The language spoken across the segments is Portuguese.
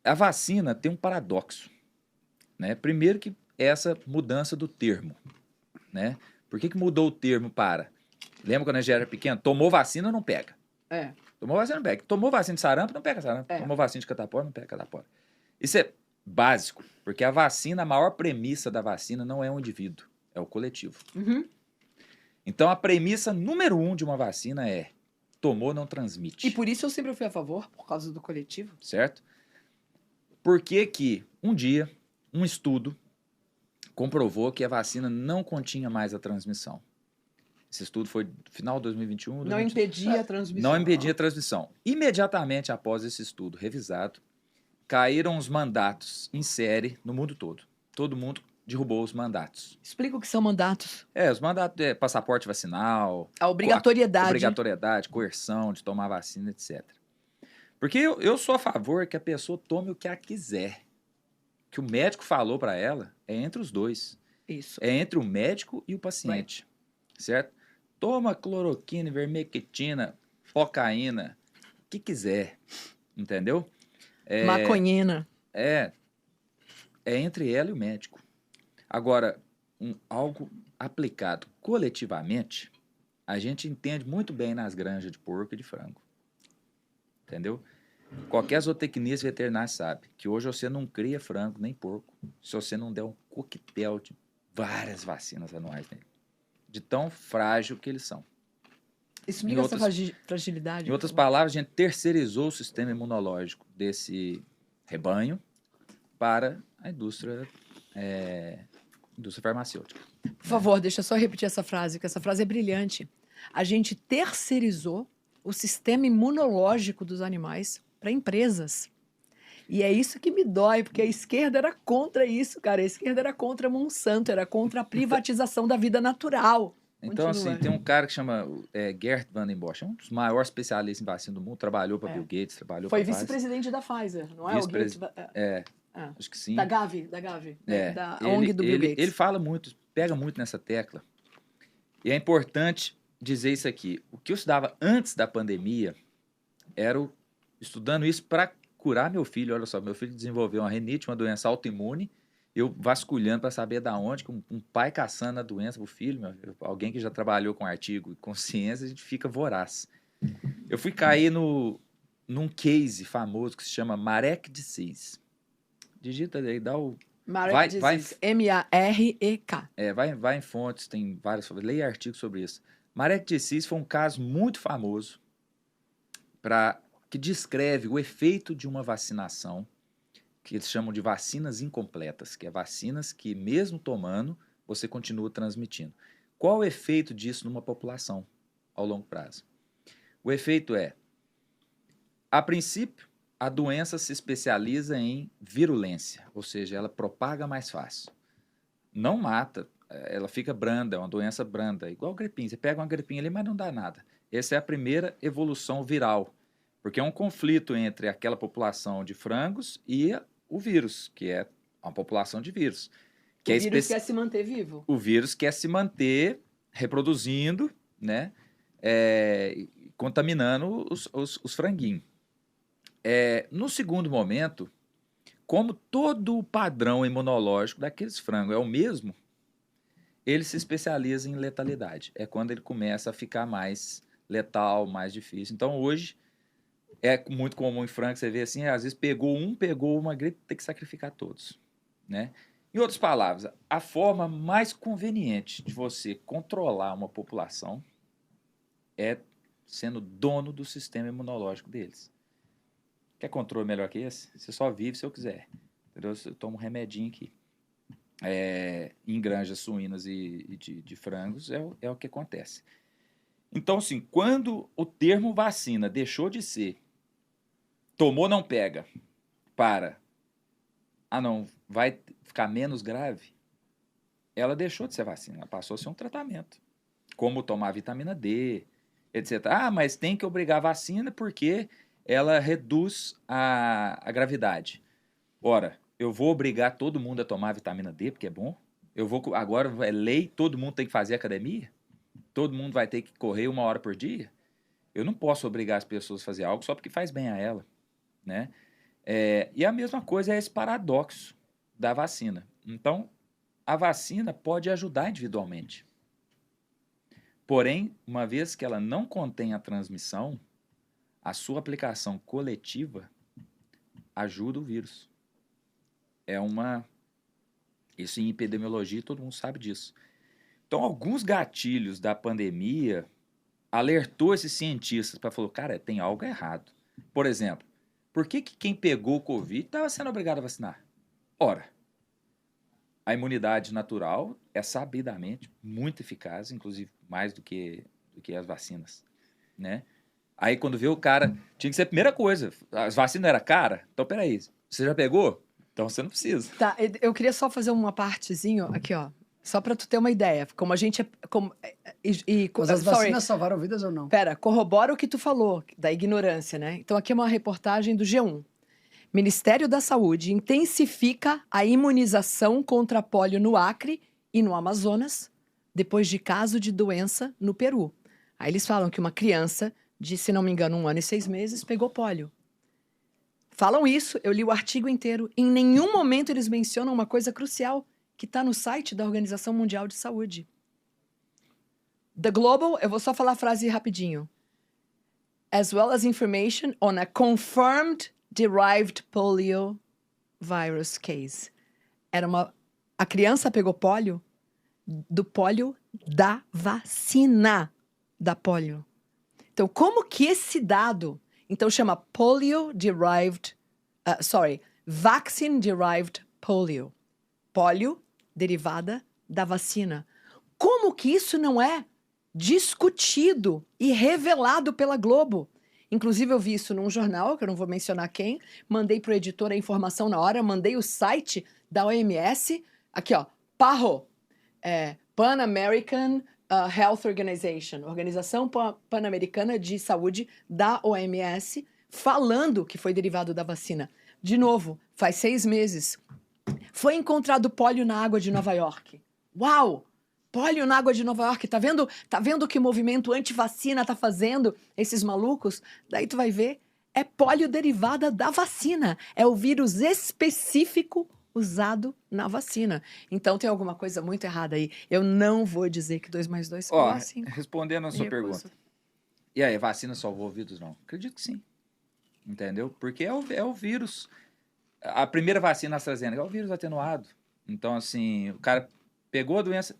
A vacina tem um paradoxo, né? Primeiro que essa mudança do termo, né? Por que mudou o termo para? Lembra quando a gente era pequeno? Tomou vacina, não pega. É, Tomou vacina, não pega. Tomou vacina de sarampo, não pega sarampo. É. Tomou vacina de catapora, não pega catapora. Isso é básico, porque a vacina, a maior premissa da vacina não é um indivíduo, é o coletivo. uhum. Então, a premissa número 1 de uma vacina é tomou, não E transmite, por isso eu sempre fui a favor, por causa do coletivo. certo? Por que que um dia um estudo comprovou que a vacina não continha mais a transmissão? Esse estudo foi no final de 2021, Não 2022. impedia a transmissão. Não impedia a transmissão. Imediatamente após esse estudo revisado, caíram os mandatos em série no mundo todo. Todo mundo derrubou os mandatos. Explica o que são mandatos. Os mandatos é passaporte vacinal, A obrigatoriedade. obrigatoriedade, coerção de tomar vacina, etc. Porque eu sou a favor que a pessoa tome o que ela quiser. O que o médico falou para ela é entre os dois. Isso. É entre o médico e o paciente. Certo? Toma cloroquina, ivermectina, focaína, o que quiser. Entendeu? Maconhina. É entre ela e o médico. Agora, algo aplicado coletivamente, a gente entende muito bem nas granjas de porco e de frango. Entendeu? Qualquer zootecnista veterinário sabe que hoje você não cria frango nem porco se você não der um coquetel de várias vacinas anuais nele. De tão frágil que eles são. Explica essa fragilidade. Em outras palavras, a gente terceirizou o sistema imunológico desse rebanho para a indústria farmacêutica. Por favor, deixa eu só repetir essa frase, que essa frase é brilhante. A gente terceirizou o sistema imunológico dos animais para empresas. E é isso que me dói, porque a esquerda era contra isso, cara. A esquerda era contra Monsanto, era contra a privatização da vida natural. Então, Continua. assim, tem um cara que chama Gert Van Bosch, é um dos maiores especialistas em vacina do mundo, trabalhou para Bill Gates, trabalhou para Foi vice-presidente da Pfizer, não é? O Gates, acho que sim. Da Gavi, da ONG do Bill Gates. Ele fala muito, pega muito nessa tecla. E é importante dizer isso aqui. O que eu estudava antes da pandemia era estudando isso para curar meu filho. Olha só, meu filho desenvolveu uma rinite, uma doença autoimune, eu vasculhando para saber da onde, um pai caçando a doença pro filho, alguém que já trabalhou com artigo e com ciência, a gente fica voraz. Eu fui cair num case famoso que se chama Marek disease. Digita aí, dá o... Marek disease, M-A-R-E-K. Vai em fontes, tem vários, leia artigos sobre isso. Marek disease foi um caso muito famoso que descreve o efeito de uma vacinação que eles chamam de vacinas incompletas, que é vacinas que, mesmo tomando, você continua transmitindo. Qual o efeito disso numa população ao longo prazo? O efeito é, a princípio, a doença se especializa em virulência, ou seja, ela propaga mais fácil. Não mata, ela fica branda, é uma doença branda, igual gripinha. Você pega uma gripinha ali, mas não dá nada. Essa é a primeira evolução viral, porque é um conflito entre aquela população de frangos e o vírus, que é uma população de vírus. O vírus quer se manter vivo. O vírus quer se manter reproduzindo, né? Contaminando os franguinhos. No segundo momento, como todo o padrão imunológico daqueles frangos é o mesmo, ele se especializa em letalidade. É quando ele começa a ficar mais letal, mais difícil. Então, hoje, é muito comum em frango, você vê assim, às vezes pegou uma gripe, tem que sacrificar todos, né? Em outras palavras, a forma mais conveniente de você controlar uma população é sendo dono do sistema imunológico deles. Quer controle melhor que esse? Você só vive se eu quiser. Entendeu? Eu tomo um remedinho aqui. Em granjas suínas e de frangos é o que acontece. Então, assim, quando o termo vacina deixou de ser tomou, não pega, não, vai ficar menos grave, ela deixou de ser vacina, ela passou a ser um tratamento. Como tomar vitamina D, etc. Mas tem que obrigar a vacina porque ela reduz a gravidade. Ora, eu vou obrigar todo mundo a tomar vitamina D, porque é bom? Agora é lei, todo mundo tem que fazer academia? Todo mundo vai ter que correr 1 hora por dia? Eu não posso obrigar as pessoas a fazer algo só porque faz bem a ela, né? E a mesma coisa é esse paradoxo da vacina. Então, a vacina pode ajudar individualmente. Porém, uma vez que ela não contém a transmissão, a sua aplicação coletiva ajuda o vírus. Isso em epidemiologia, todo mundo sabe disso. Então, alguns gatilhos da pandemia alertou esses cientistas para falar, cara, tem algo errado. Por exemplo, por que quem pegou o Covid estava sendo obrigado a vacinar? Ora, a imunidade natural é sabidamente muito eficaz, inclusive mais do que as vacinas, né? Aí quando vê o cara, tinha que ser a primeira coisa, as vacinas eram caras? Então, peraí, você já pegou? Então você não precisa. Tá, eu queria só fazer uma partezinho aqui, ó. Só para tu ter uma ideia, como a gente é... Mas as vacinas salvaram vidas ou não? Pera, corrobora o que tu falou, da ignorância, né? Então aqui é uma reportagem do G1. Ministério da Saúde intensifica a imunização contra pólio no Acre e no Amazonas, depois de caso de doença no Peru. Aí eles falam que uma criança de, se não me engano, 1 ano e 6 meses, pegou pólio. Falam isso, eu li o artigo inteiro. Em nenhum momento eles mencionam uma coisa crucial que está no site da Organização Mundial de Saúde. The Global, eu vou só falar a frase rapidinho. As well as information on a confirmed derived polio virus case. A criança pegou pólio do pólio da vacina da pólio. Então, como que esse dado... Então, chama vaccine-derived polio. Pólio derivada da vacina. Como que isso não é discutido e revelado pela Globo? Inclusive, eu vi isso num jornal, que eu não vou mencionar quem, mandei pro editor a informação na hora, mandei o site da OMS, aqui ó, PAHO, Pan American Health Organization, Organização Pan-Americana de Saúde da OMS, falando que foi derivado da vacina. De novo, faz 6 meses. Foi encontrado pólio na água de Nova York. Uau! Pólio na água de Nova York. Tá vendo que movimento anti-vacina tá fazendo esses malucos? Daí tu vai ver, é pólio derivada da vacina. É o vírus específico usado na vacina. Então tem alguma coisa muito errada aí. Eu não vou dizer que 2 mais 2 igual a 5. Respondendo a sua pergunta. E aí, vacina salvou vidas? Não. Acredito que sim. Entendeu? Porque é o vírus. A primeira vacina AstraZeneca é o vírus atenuado. Então, assim, o cara pegou a doença.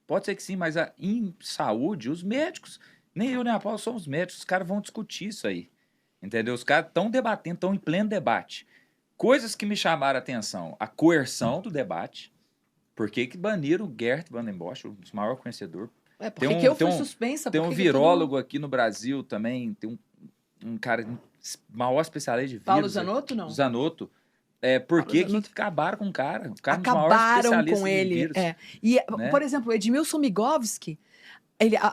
Pode ser que sim, mas em saúde, os médicos, nem eu nem a Paula somos médicos, os caras vão discutir isso aí. Entendeu? Os caras estão debatendo, estão em pleno debate. Coisas que me chamaram a atenção. A coerção do debate. Por que baniram o Geert Vanden Bossche, o maior conhecedor? Por que eu fui suspensa? Tem um virólogo aqui no Brasil também, tem um cara, maior especialista de vírus. Paulo Zanotto, não? Zanotto. Por que acabaram com o cara? O cara acabaram com ele. E, né? Por exemplo, o Edmilson Migovski,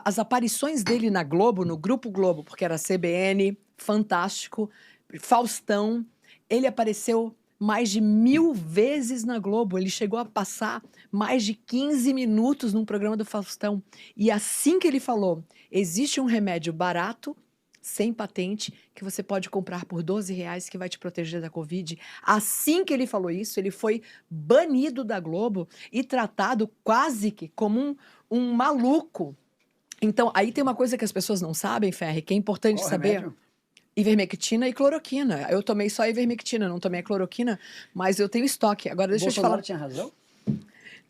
as aparições dele na Globo, no Grupo Globo, porque era CBN, Fantástico, Faustão, ele apareceu mais de 1000 vezes na Globo. Ele chegou a passar mais de 15 minutos num programa do Faustão. E assim que ele falou, existe um remédio barato, sem patente, que você pode comprar por R$12 que vai te proteger da Covid. Assim que ele falou isso, ele foi banido da Globo e tratado quase que como um maluco. Então, aí tem uma coisa que as pessoas não sabem, Ferri, que é importante saber. Remédio? Ivermectina e cloroquina. Eu tomei só a ivermectina, não tomei a cloroquina, mas eu tenho estoque. Agora deixa eu te falar. Tinha razão?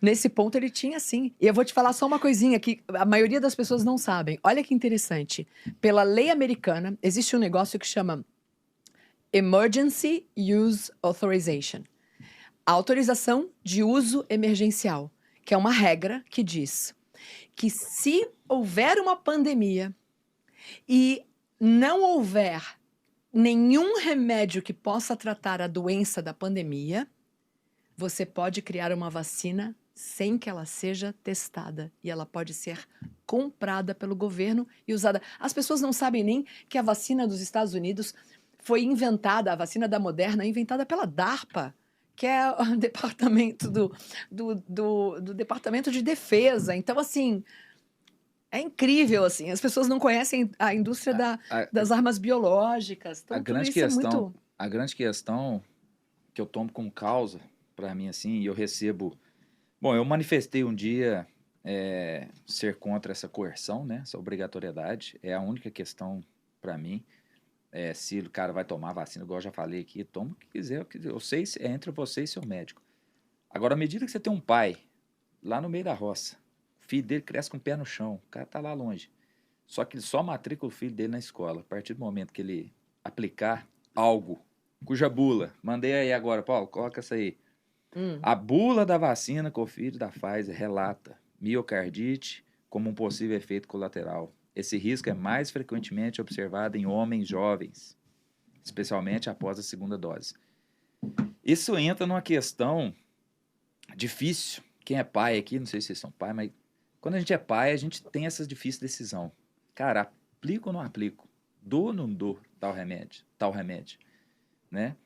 Nesse ponto ele tinha sim. E eu vou te falar só uma coisinha que a maioria das pessoas não sabem. Olha que interessante. Pela lei americana, existe um negócio que chama Emergency Use Authorization. A autorização de uso emergencial, que é uma regra que diz que se houver uma pandemia e não houver nenhum remédio que possa tratar a doença da pandemia, você pode criar uma vacina sem que ela seja testada. E ela pode ser comprada pelo governo e usada. As pessoas não sabem nem que a vacina dos Estados Unidos foi inventada, a vacina da Moderna é inventada pela DARPA, que é o departamento do Departamento de Defesa. Então, assim, é incrível, assim. As pessoas não conhecem a indústria das armas biológicas. Então, a grande questão a grande questão que eu tomo como causa para mim, assim, e eu recebo... Bom, eu manifestei um dia ser contra essa coerção, né? Essa obrigatoriedade. É a única questão para mim. Se o cara vai tomar vacina, igual eu já falei aqui, toma o que quiser. Eu sei, é entre você e seu médico. Agora, à medida que você tem um pai lá no meio da roça, o filho dele cresce com o pé no chão, o cara tá lá longe. Só que ele só matricula o filho dele na escola. A partir do momento que ele aplicar algo, cuja bula, mandei aí agora, Paulo, coloca essa aí. A bula da vacina Covid da Pfizer relata miocardite como um possível efeito colateral. Esse risco é mais frequentemente observado em homens jovens, especialmente após a segunda dose. Isso entra numa questão difícil. Quem é pai aqui, não sei se vocês são pai, mas quando a gente é pai, a gente tem essa difícil decisão. Cara, aplico ou não aplico? Dou ou não dou tal remédio, né?